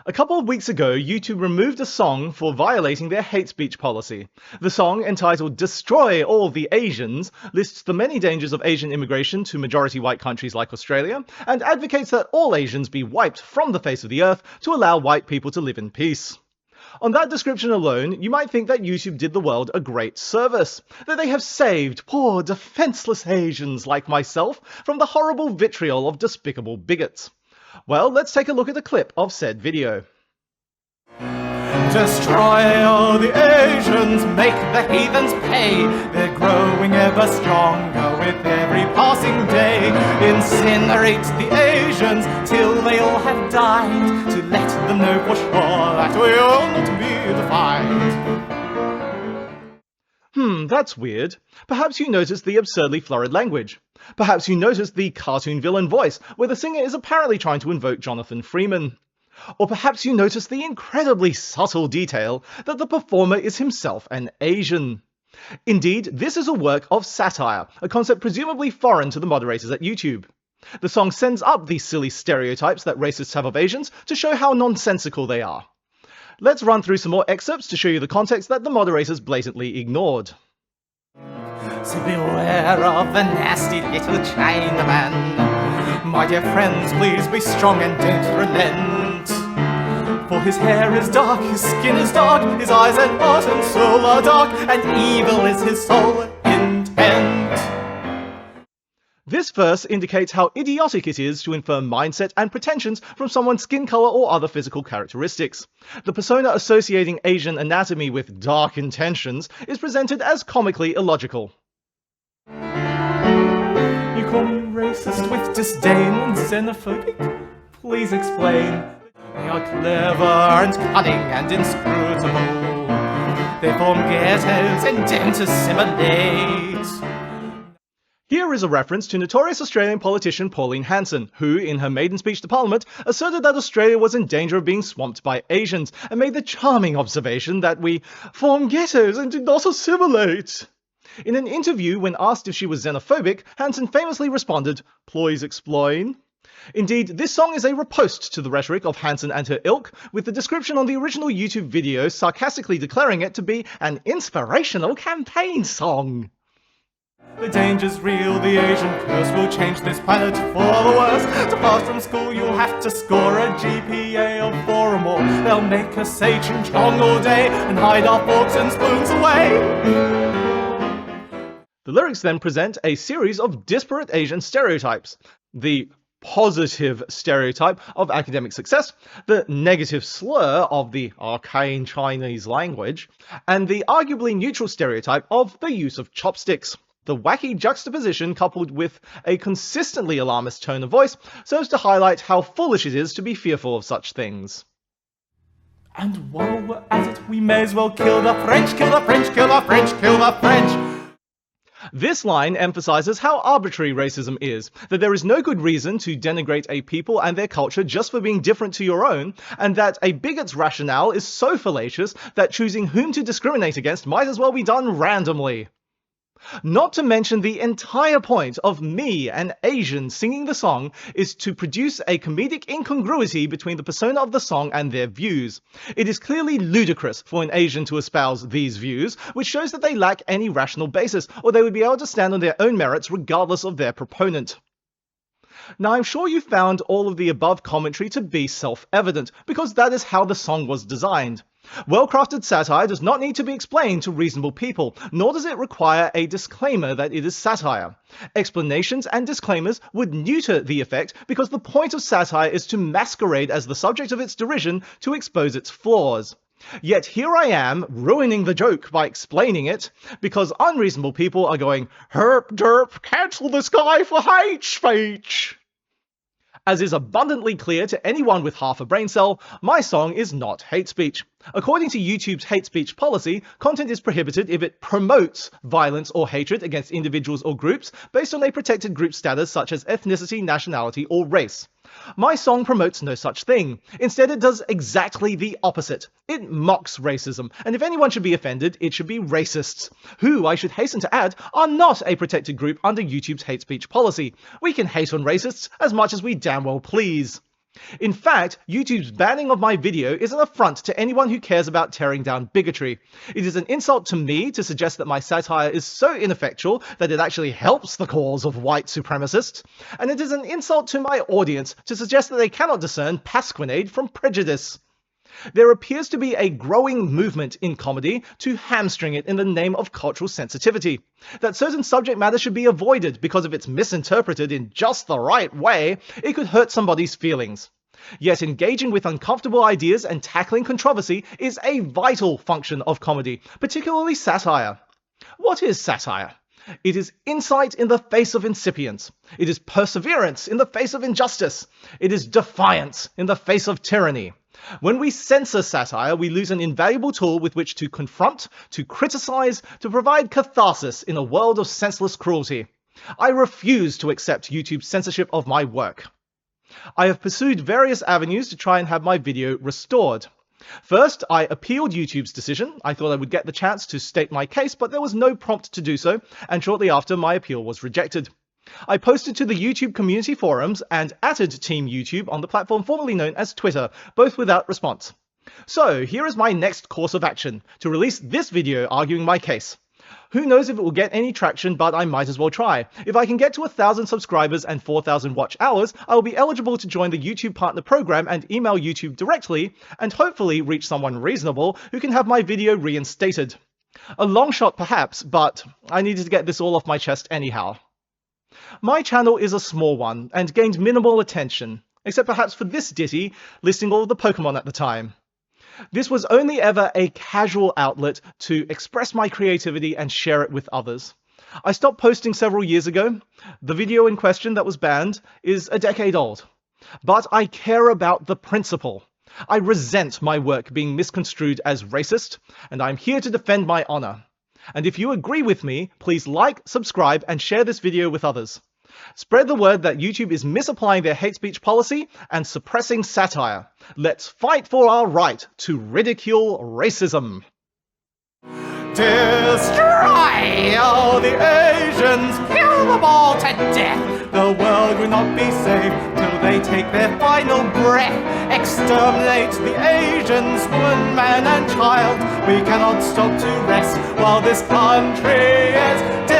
A couple of weeks ago, YouTube removed a song for violating their hate speech policy. The song, entitled "Destroy All the Asians," lists the many dangers of Asian immigration to majority white countries like Australia, and advocates that all Asians be wiped from the face of the earth to allow white people to live in peace. On that description alone, you might think that YouTube did the world a great service, that they have saved poor, defenseless Asians like myself from the horrible vitriol of despicable bigots. Well, let's take a look at a clip of said video. Destroy all the Asians, make the heathens pay. They're growing ever stronger with every passing day. Incinerate the Asians till they all have died, to let them know for sure that we'll not be defied. That's weird. Perhaps you noticed the absurdly florid language. Perhaps you noticed the cartoon villain voice, where the singer is apparently trying to invoke Jonathan Freeman. Or perhaps you noticed the incredibly subtle detail that the performer is himself an Asian. Indeed, this is a work of satire, a concept presumably foreign to the moderators at YouTube. The song sends up these silly stereotypes that racists have of Asians to show how nonsensical they are. Let's run through some more excerpts to show you the context that the moderators blatantly ignored. So beware of the nasty little Chinaman. My dear friends, please be strong and don't relent. For his hair is dark, his skin is dark, his eyes and heart and soul are dark, and evil is his sole intent. This verse indicates how idiotic it is to infer mindset and pretensions from someone's skin color or other physical characteristics. The persona associating Asian anatomy with dark intentions is presented as comically illogical. You call me racist with disdain and xenophobic? Please explain. They are clever and cunning and inscrutable. They form ghettos and don't assimilate. Here is a reference to notorious Australian politician Pauline Hanson, who, in her maiden speech to Parliament, asserted that Australia was in danger of being swamped by Asians, and made the charming observation that we form ghettos and do not assimilate. In an interview, when asked if she was xenophobic, Hanson famously responded, "Please explain." Indeed, this song is a riposte to the rhetoric of Hanson and her ilk, with the description on the original YouTube video sarcastically declaring it to be an inspirational campaign song. The danger's real, the Asian curse will change this planet for the worse. To pass from school you'll have to score a GPA of 4 or more. They'll make us say ching chong all day and hide our forks and spoons away. The lyrics then present a series of disparate Asian stereotypes. The positive stereotype of academic success, the negative slur of the arcane Chinese language, and the arguably neutral stereotype of the use of chopsticks. The wacky juxtaposition, coupled with a consistently alarmist tone of voice, serves to highlight how foolish it is to be fearful of such things. And while we're at it, we may as well kill the French, kill the French, kill the French, kill the French! This line emphasizes how arbitrary racism is, that there is no good reason to denigrate a people and their culture just for being different to your own, and that a bigot's rationale is so fallacious that choosing whom to discriminate against might as well be done randomly. Not to mention the entire point of me, an Asian, singing the song is to produce a comedic incongruity between the persona of the song and their views. It is clearly ludicrous for an Asian to espouse these views, which shows that they lack any rational basis, or they would be able to stand on their own merits regardless of their proponent. Now, I'm sure you found all of the above commentary to be self-evident, because that is how the song was designed. Well-crafted satire does not need to be explained to reasonable people, nor does it require a disclaimer that it is satire. Explanations and disclaimers would neuter the effect, because the point of satire is to masquerade as the subject of its derision to expose its flaws. Yet here I am, ruining the joke by explaining it, because unreasonable people are going, "Herp derp, cancel this guy for hate speech." As is abundantly clear to anyone with half a brain cell, my song is not hate speech. According to YouTube's hate speech policy, content is prohibited if it promotes violence or hatred against individuals or groups based on a protected group status such as ethnicity, nationality, or race. My song promotes no such thing. Instead, it does exactly the opposite. It mocks racism, and if anyone should be offended, it should be racists, who, I should hasten to add, are not a protected group under YouTube's hate speech policy. We can hate on racists as much as we damn well please. In fact, YouTube's banning of my video is an affront to anyone who cares about tearing down bigotry. It is an insult to me to suggest that my satire is so ineffectual that it actually helps the cause of white supremacists, and it is an insult to my audience to suggest that they cannot discern pasquinade from prejudice. There appears to be a growing movement in comedy to hamstring it in the name of cultural sensitivity. That certain subject matter should be avoided because if it's misinterpreted in just the right way, it could hurt somebody's feelings. Yet engaging with uncomfortable ideas and tackling controversy is a vital function of comedy, particularly satire. What is satire? It is insight in the face of incipience. It is perseverance in the face of injustice. It is defiance in the face of tyranny. When we censor satire, we lose an invaluable tool with which to confront, to criticize, to provide catharsis in a world of senseless cruelty. I refuse to accept YouTube's censorship of my work. I have pursued various avenues to try and have my video restored. First, I appealed YouTube's decision. I thought I would get the chance to state my case, but there was no prompt to do so, and shortly after, my appeal was rejected. I posted to the YouTube community forums and @ed Team YouTube on the platform formerly known as Twitter, both without response. So here is my next course of action, to release this video arguing my case. Who knows if it will get any traction, but I might as well try. If I can get to 1,000 subscribers and 4,000 watch hours, I will be eligible to join the YouTube Partner Program and email YouTube directly, and hopefully reach someone reasonable who can have my video reinstated. A long shot perhaps, but I needed to get this all off my chest anyhow. My channel is a small one, and gained minimal attention, except perhaps for this ditty, listing all of the Pokemon at the time. This was only ever a casual outlet to express my creativity and share it with others. I stopped posting several years ago. The video in question that was banned is a decade old. But I care about the principle. I resent my work being misconstrued as racist, and I'm here to defend my honor. And if you agree with me, please like, subscribe, and share this video with others. Spread the word that YouTube is misapplying their hate speech policy and suppressing satire. Let's fight for our right to ridicule racism. Destroy all the Asians, kill them all to death. The world will not be safe till they take their final breath. Exterminate the Asians, woman, man and child. We cannot stop to rest while this country is dead.